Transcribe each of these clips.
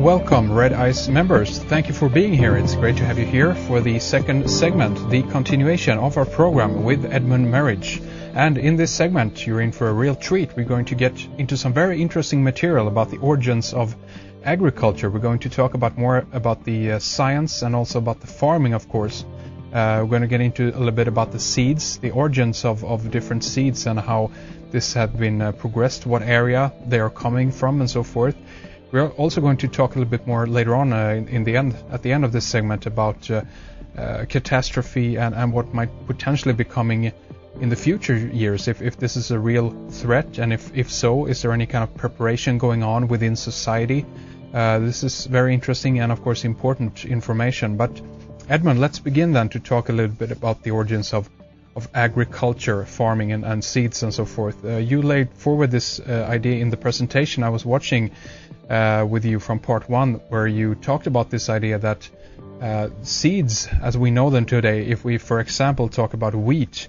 welcome Red Eyes members. Thank you for being here. It's great to have you here for the second segment, the continuation of our program with Edmund Marriage. And in this segment, you're in for a real treat. We're going to get into some very interesting material about the origins of agriculture. We're going to talk about more about the science and also about the farming, of course. We're going to get into a little bit about the seeds, the origins of different seeds and how this has been progressed, what area they are coming from and so forth. We're also going to talk a little bit more later on at the end of this segment about catastrophe and what might potentially be coming in the future years, if this is a real threat, and if so, is there any kind of preparation going on within society? This is very interesting and, of course, important information. But Edmund, let's begin then to talk a little bit about the origins of agriculture, farming and seeds and so forth. You laid forward this idea in the presentation I was watching with you from part one, where you talked about this idea that seeds, as we know them today, if we, for example, talk about wheat,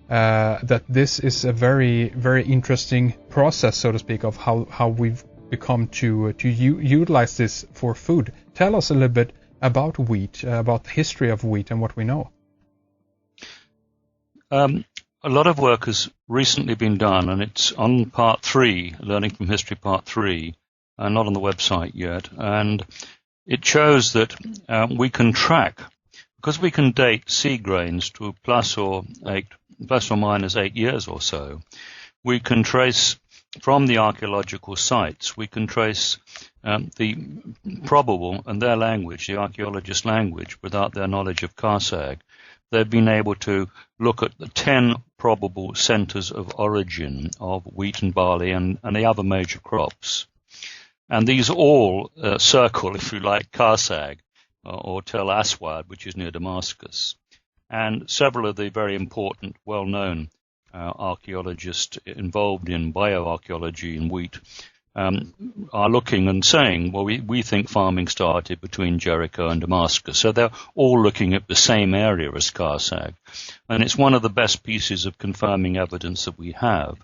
that this is a very, very interesting process, so to speak, of how we've become to utilize this for food. Tell us a little bit about wheat, about the history of wheat and what we know. A lot of work has recently been done, and it's on part 3, Learning from History part 3, not on the website yet. And it shows that we can track, because we can date seed grains to plus or minus 8 years or so, we can trace from the archaeological sites, we can trace the probable, and their language, the archaeologist language, without their knowledge of Karsag, they've been able to look at the 10 probable centers of origin of wheat and barley and the other major crops. And these all circle, if you like, Karsag or Tel Aswad, which is near Damascus. And several of the very important, well-known archaeologists involved in bioarchaeology in wheat are looking and saying, well, we think farming started between Jericho and Damascus. So they're all looking at the same area as Karsag. And it's one of the best pieces of confirming evidence that we have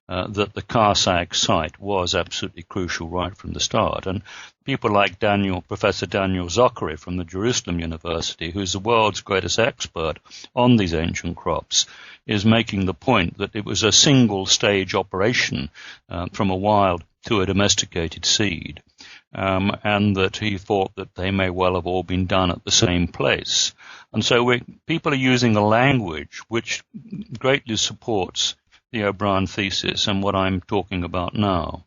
that the Karsag site was absolutely crucial right from the start. And people like Professor Daniel Zachary from the Jerusalem University, who's the world's greatest expert on these ancient crops, is making the point that it was a single-stage operation from a wild to a domesticated seed, and that he thought that they may well have all been done at the same place. And so people are using a language which greatly supports the O'Brien thesis and what I'm talking about now.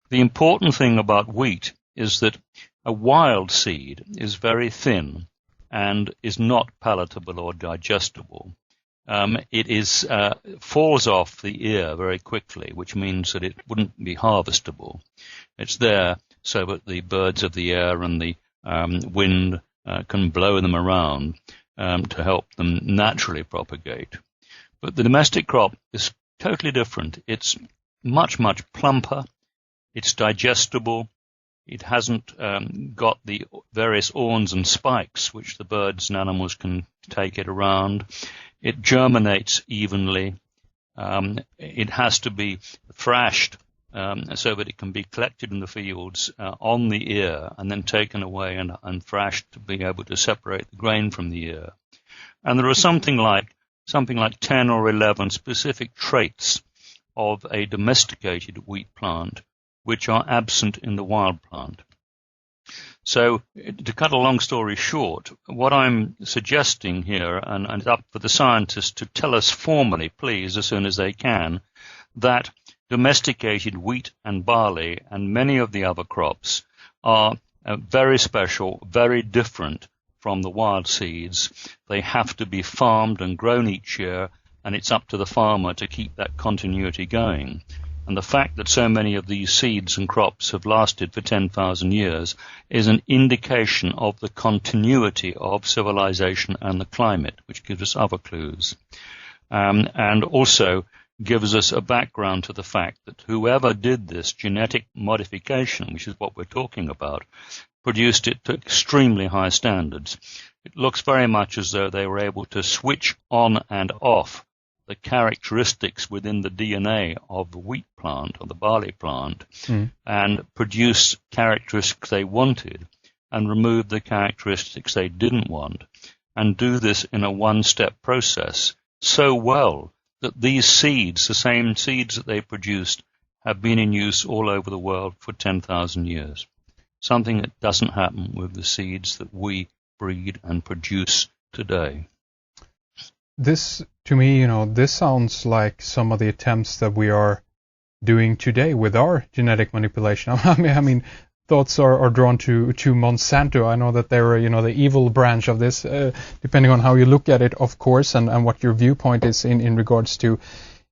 The important thing about wheat is that a wild seed is very thin and is not palatable or digestible. It falls off the ear very quickly, which means that it wouldn't be harvestable. It's there so that the birds of the air and the wind can blow them around to help them naturally propagate. But the domestic crop is totally different. It's much, much plumper. It's digestible. It hasn't got the various awns and spikes which the birds and animals can take it around. It germinates evenly. It has to be thrashed so that it can be collected in the fields on the ear and then taken away and thrashed to be able to separate the grain from the ear. And there are something like 10 or 11 specific traits of a domesticated wheat plant which are absent in the wild plant. So, to cut a long story short, what I'm suggesting here, and it's up for the scientists to tell us formally, please, as soon as they can, that domesticated wheat and barley and many of the other crops are very special, very different from the wild seeds. They have to be farmed and grown each year, and it's up to the farmer to keep that continuity going. And the fact that so many of these seeds and crops have lasted for 10,000 years is an indication of the continuity of civilization and the climate, which gives us other clues. And also gives us a background to the fact that whoever did this genetic modification, which is what we're talking about, produced it to extremely high standards. It looks very much as though they were able to switch on and off the characteristics within the DNA of the wheat plant or the barley plant and produce characteristics they wanted and remove the characteristics they didn't want, and do this in a one-step process so well that these seeds, the same seeds that they produced, have been in use all over the world for 10,000 years. Something that doesn't happen with the seeds that we breed and produce today. This, to me, this sounds like some of the attempts that we are doing today with our genetic manipulation. I mean, thoughts are drawn to Monsanto. I know that they're, the evil branch of this, depending on how you look at it, of course, and what your viewpoint is in regards to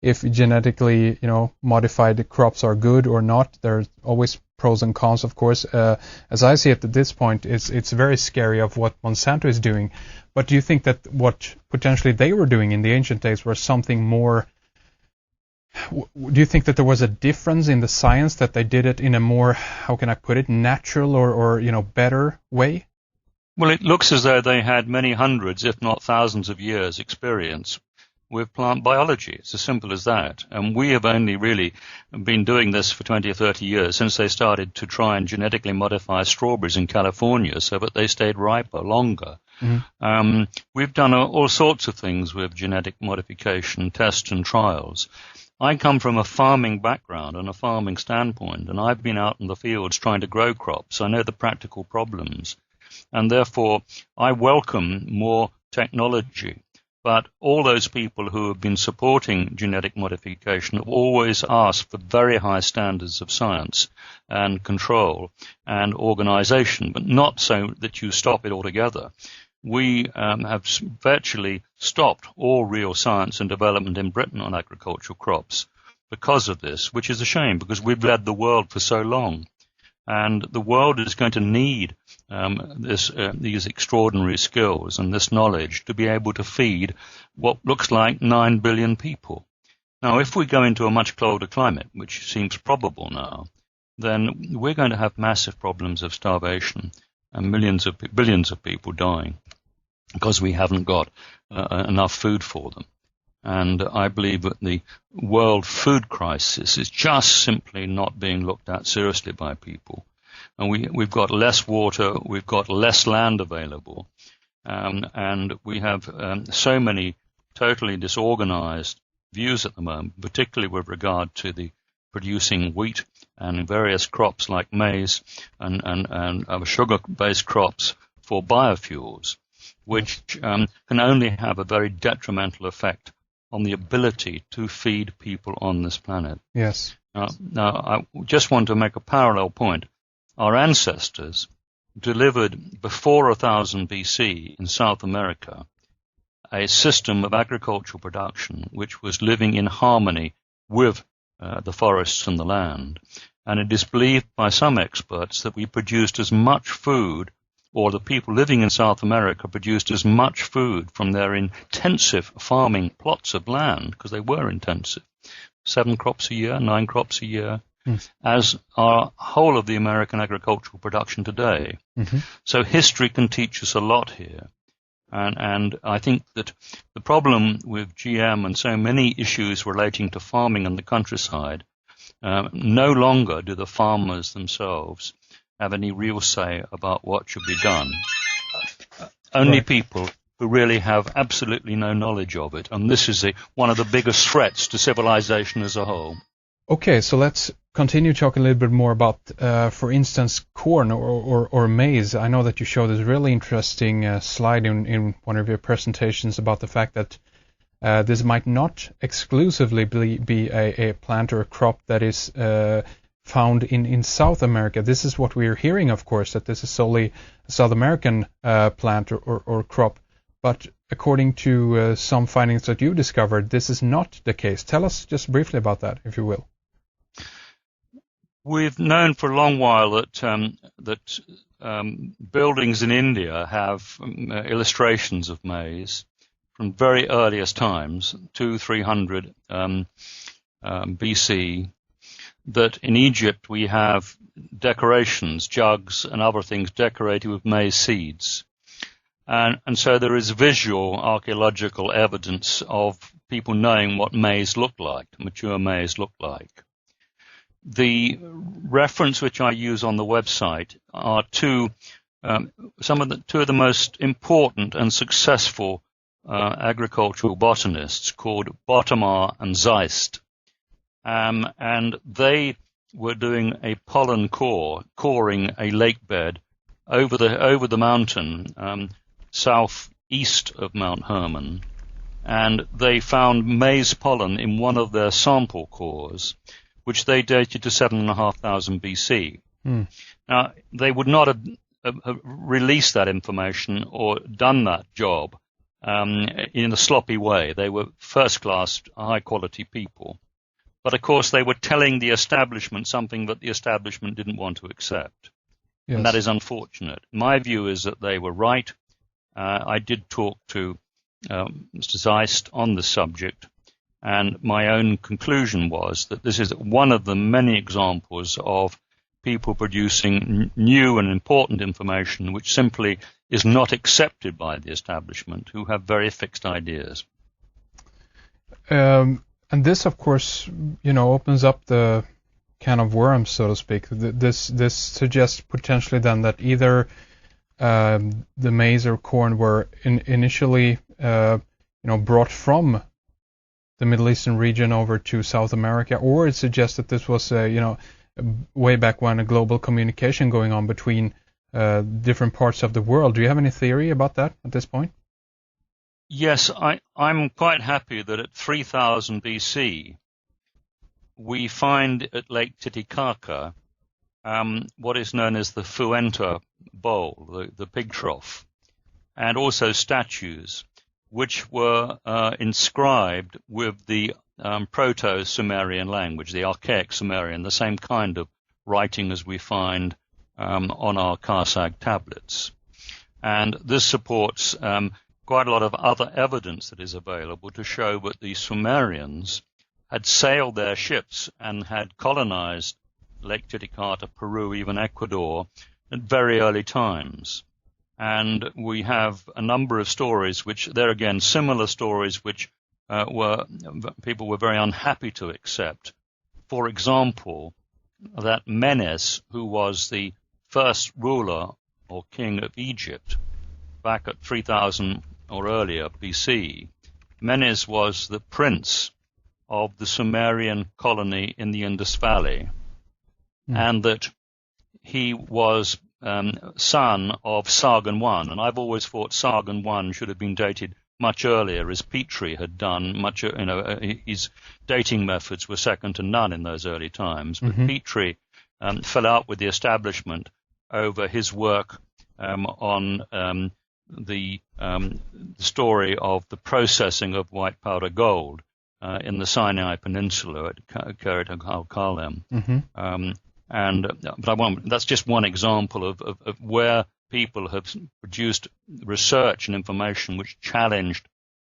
if genetically, modified crops are good or not. There's always pros and cons, of course. As I see it at this point, it's very scary of what Monsanto is doing. But do you think that what potentially they were doing in the ancient days was something more? Do you think that there was a difference in the science, that they did it in a more, how can I put it, natural or better way? Well, it looks as though they had many hundreds, if not thousands of years experience with plant biology. It's as simple as that. And we have only really been doing this for 20 or 30 years since they started to try and genetically modify strawberries in California so that they stayed riper longer. Mm-hmm. We've done all sorts of things with genetic modification, tests and trials. I come from a farming background and a farming standpoint, and I've been out in the fields trying to grow crops. I know the practical problems, and therefore I welcome more technology. But all those people who have been supporting genetic modification have always asked for very high standards of science and control and organization, but not so that you stop it altogether. We have virtually stopped all real science and development in Britain on agricultural crops because of this, which is a shame because we've led the world for so long. And the world is going to need these extraordinary skills and this knowledge to be able to feed what looks like 9 billion people. Now, if we go into a much colder climate, which seems probable now, then we're going to have massive problems of starvation and billions of people dying because we haven't got enough food for them. And I believe that the world food crisis is just simply not being looked at seriously by people. And we've got less water, we've got less land available, and we have so many totally disorganized views at the moment, particularly with regard to the producing wheat and various crops like maize and sugar-based crops for biofuels, which can only have a very detrimental effect on the ability to feed people on this planet. Yes. Now, I just want to make a parallel point. Our ancestors delivered before 1000 BC in South America a system of agricultural production which was living in harmony with the forests and the land. And it is believed by some experts that we produced as much food, or the people living in South America produced as much food from their intensive farming plots of land, because they were intensive, 7 crops a year, 9 crops a year, as our whole of the American agricultural production today. Mm-hmm. So history can teach us a lot here. And I think that the problem with GM and so many issues relating to farming in the countryside, no longer do the farmers themselves have any real say about what should be done. Only people who really have absolutely no knowledge of it. And this is one of the biggest threats to civilization as a whole. Okay, so let's continue talking a little bit more about, for instance, corn or maize. I know that you showed this really interesting slide in one of your presentations about the fact that this might not exclusively be a plant or a crop that is found in South America. This is what we're hearing, of course, that this is solely a South American plant or crop. But according to some findings that you discovered, this is not the case. Tell us just briefly about that, if you will. We've known for a long while that buildings in India have illustrations of maize from very earliest times, 200-300 BC. That in Egypt we have decorations, jugs and other things decorated with maize seeds. And so there is visual archaeological evidence of people knowing what maize looked like, mature maize looked like. The reference which I use on the website are two of the most important and successful agricultural botanists called Botemer and Zeist. And they were doing a pollen coring a lake bed over the mountain southeast of Mount Hermon, and they found maize pollen in one of their sample cores, which they dated to 7,500 BC. Now, they would not have released that information or done that job in a sloppy way. They were first-class, high-quality people. But, of course, they were telling the establishment something that the establishment didn't want to accept. Yes. And that is unfortunate. My view is that they were right. I did talk to Mr. Zeist on the subject, and my own conclusion was that this is one of the many examples of people producing new and important information which simply is not accepted by the establishment, who have very fixed ideas. And this, of course, opens up the can of worms, so to speak. This suggests potentially then that either the maize or corn were initially brought from the Middle Eastern region over to South America, or it suggests that this was way back when a global communication going on between different parts of the world. Do you have any theory about that at this point? Yes, I'm quite happy that at 3000 BC we find at Lake Titicaca what is known as the Fuente bowl, the pig trough, and also statues which were inscribed with the Proto-Sumerian language, the archaic Sumerian, the same kind of writing as we find on our Karsag tablets. And this supports quite a lot of other evidence that is available to show that the Sumerians had sailed their ships and had colonized Lake Titicaca, Peru, even Ecuador, at very early times. And we have a number of stories which, there again, similar stories which people were very unhappy to accept. For example, that Menes, who was the first ruler or king of Egypt back at 3000 or earlier BC, Menes was the prince of the Sumerian colony in the Indus Valley, and that he was son of Sargon I. And I've always thought Sargon I should have been dated much earlier, as Petrie had done. His dating methods were second to none in those early times. But Petrie fell out with the establishment over his work on the story of the processing of white powder gold in the Sinai Peninsula at Keret HaKalem. That's just one example of where people have produced research and information which challenged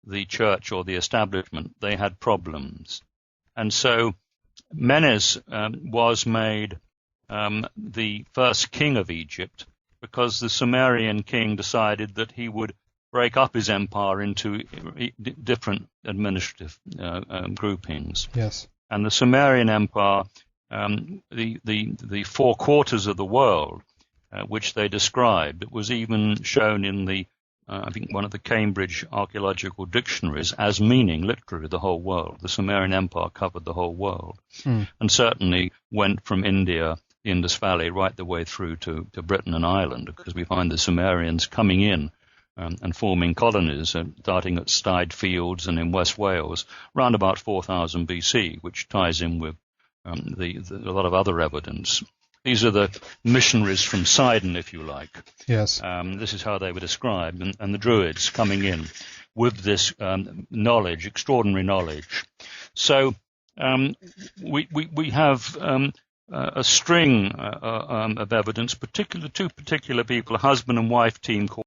the church or the establishment. They had problems. And so Menes was made the first king of Egypt because the Sumerian king decided that he would break up his empire into different administrative groupings. Yes. And the Sumerian Empire, the four quarters of the world, which they described, was even shown in the, I think, one of the Cambridge archaeological dictionaries as meaning literally the whole world. The Sumerian Empire covered the whole world, and certainly went from India, the Indus Valley, right the way through to Britain and Ireland, because we find the Sumerians coming in and forming colonies, starting at Stide Fields and in West Wales, around about 4000 BC, which ties in with a lot of other evidence. These are the missionaries from Sidon, if you like. Yes. This is how they were described, and the Druids coming in with this knowledge, extraordinary knowledge. So we have a string of evidence, two particular people, a husband and wife team called